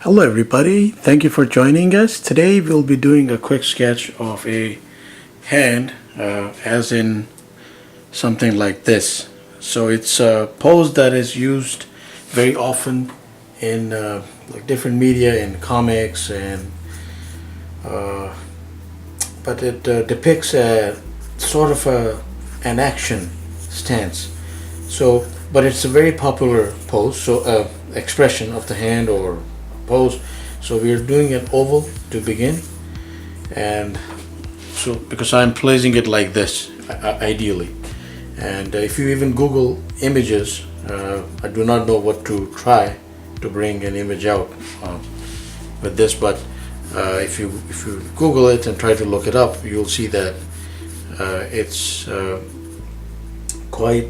Hello everybody, thank you for joining us. Today we'll be doing a quick sketch of a hand as in something like this. So it's a pose that is used very often in like different media, in comics, and but it depicts a sort of an action stance. So, but it's a very popular pose, so expression of the hand or pose. So we are doing an oval to begin, and so because I'm placing it like this ideally, and if you even Google images, I do not know what to try to bring an image out with this, but if you Google it and try to look it up, you'll see that it's quite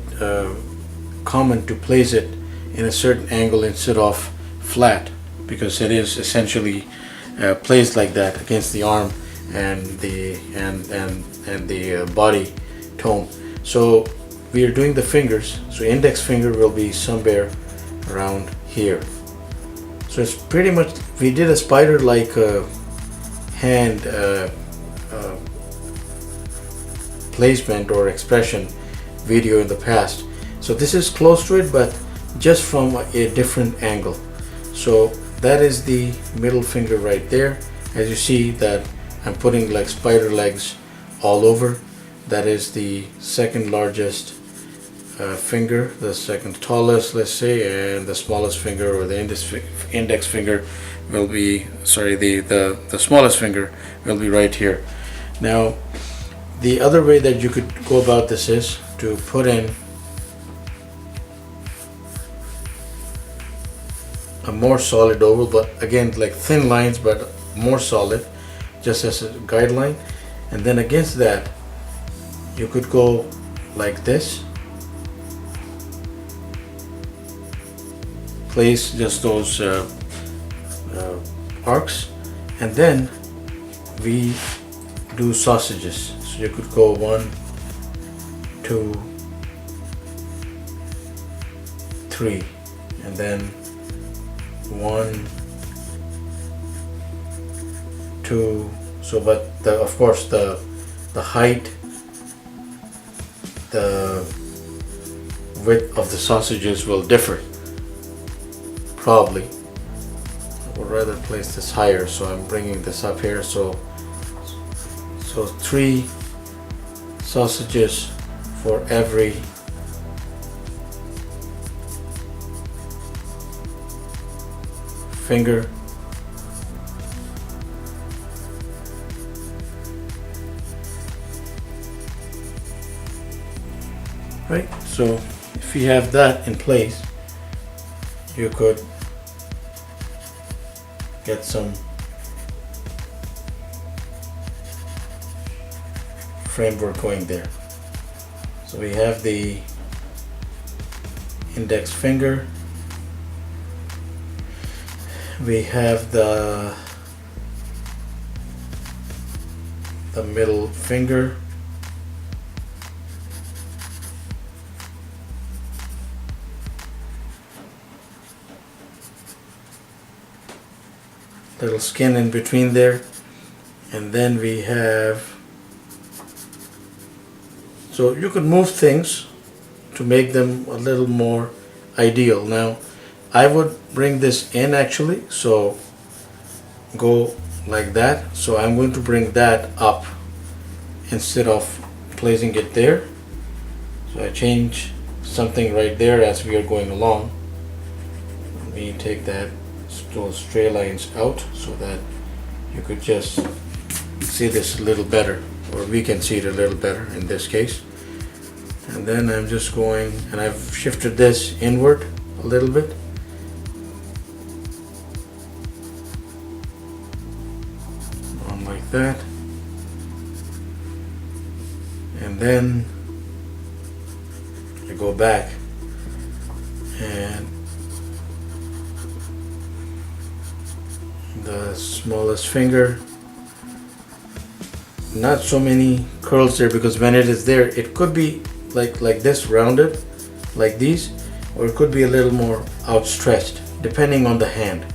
common to place it in a certain angle instead of flat, because it is essentially placed like that against the arm and the body tone. So we are doing the fingers. So index finger will be somewhere around here. So it's pretty much, we did a spider-like hand placement or expression video in the past. So this is close to it, but just from a different angle. So that is the middle finger right there. As you see that I'm putting like spider legs all over. That is the second largest finger, the second tallest, let's say, and the smallest finger, or the index finger will be, sorry, the smallest finger will be right here. Now the other way that you could go about this is to put in a more solid oval, but again like thin lines but more solid, just as a guideline. And then against that you could go like this, place just those arcs, and then we do sausages. So you could go 1, 2, 3, and then 1, 2. So but of course the height, the width of the sausages will differ probably. I would rather place this higher, so I'm bringing this up here. So 3 sausages for every finger. Right, so if you have that in place, you could get some framework going there. So we have the index finger, we have the middle finger, little skin in between there, and then we have, so you could move things to make them a little more ideal. Now I would bring this in actually, so go like that. So I'm going to bring that up instead of placing it there. So I change something right there as we are going along. Let me take those stray lines out so that you could just see this a little better, or we can see it a little better in this case. And then I'm just going, and I've shifted this inward a little bit. On like that. And then I go back and the smallest finger, not so many curls there, because when it is there it could be like this, rounded like these, or it could be a little more outstretched depending on the hand.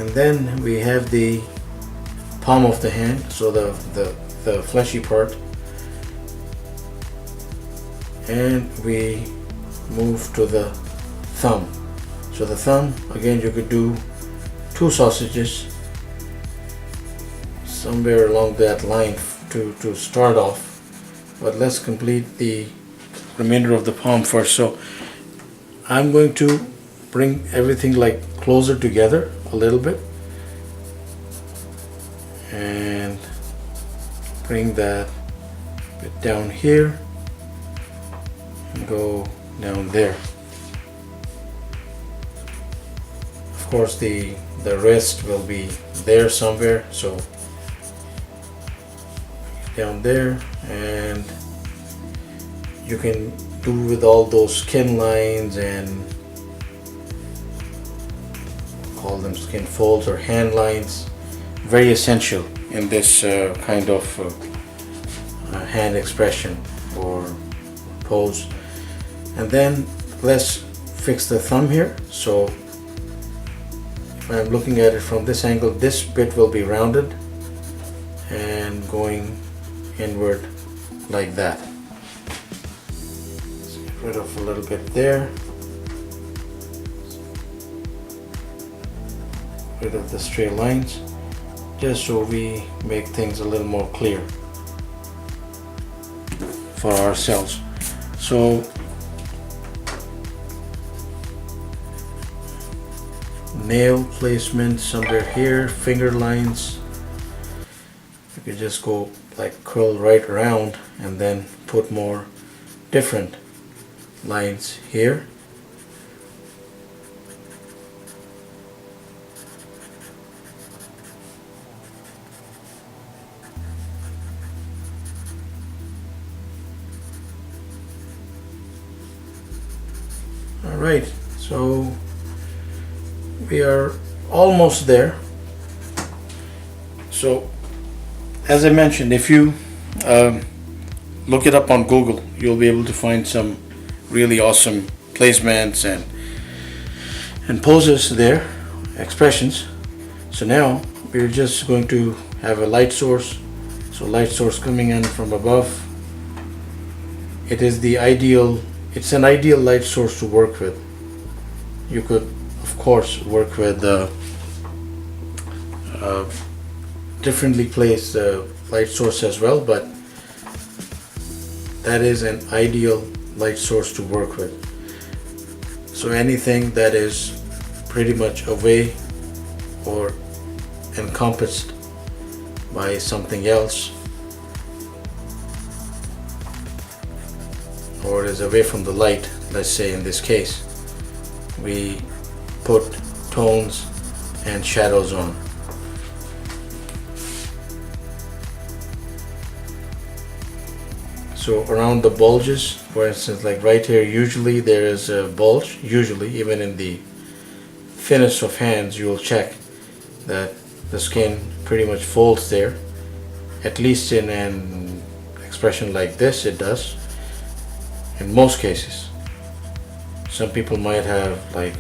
And then we have the palm of the hand, so the fleshy part, and we move to the thumb. So the thumb, again, you could do 2 sausages somewhere along that line to start off, but let's complete the remainder of the palm first. So I'm going to bring everything like closer together a little bit and bring that bit down here and go down there. Of course the wrist will be there somewhere, so down there, and you can do with all those skin lines and call them skin folds or hand lines, very essential in this kind of hand expression or pose. And then let's fix the thumb here. So if I'm looking at it from this angle, this bit will be rounded and going inward like that. Let's get rid of a little bit there. Rid of the straight lines, just so we make things a little more clear for ourselves. So nail placement somewhere here, finger lines, you could just go like curl right around and then put more different lines here. Alright, so we are almost there. So as I mentioned, if you look it up on Google, you'll be able to find some really awesome placements and poses there, expressions. So now we're just going to have a light source. So light source coming in from above. It's an ideal light source to work with. You could of course work with differently placed light source as well, but that is an ideal light source to work with. So anything that is pretty much away or encompassed by something else, or is away from the light, let's say in this case, we put tones and shadows on. So around the bulges, for instance, like right here, usually there is a bulge. Usually, even in the thinnest of hands, you will check that the skin pretty much folds there. At least in an expression like this, it does. In most cases. Some people might have like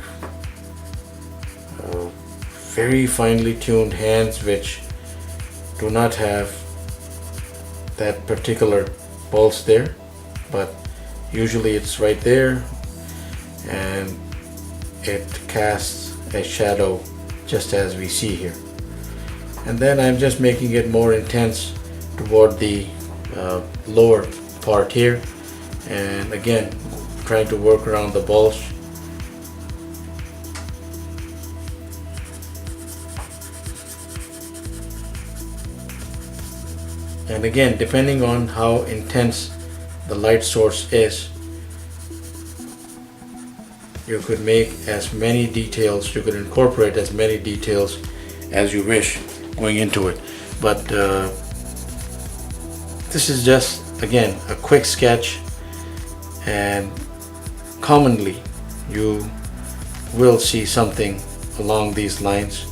very finely tuned hands which do not have that particular bulge there, but usually it's right there and it casts a shadow just as we see here. And then I'm just making it more intense toward the lower part here, and again trying to work around the bulge. And again, depending on how intense the light source is, you could make as many details, you could incorporate as many details as you wish going into it. But this is just, again, a quick sketch, and commonly you will see something along these lines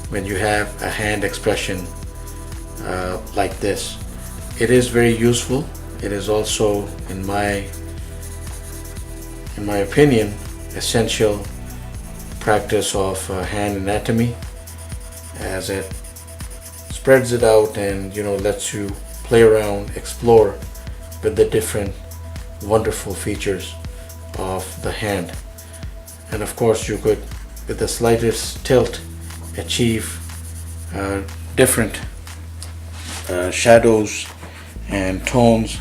when you have a hand expression like this. It is very useful. It is also, in my opinion, essential practice of hand anatomy, as it spreads it out and lets you play around, explore with the different wonderful features of the hand. And of course you could, with the slightest tilt, achieve different shadows and tones,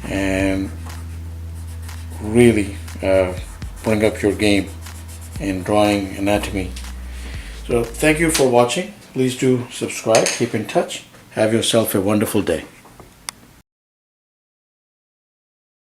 and really bring up your game in drawing anatomy. So thank you for watching. Please do subscribe, keep in touch. Have yourself a wonderful day.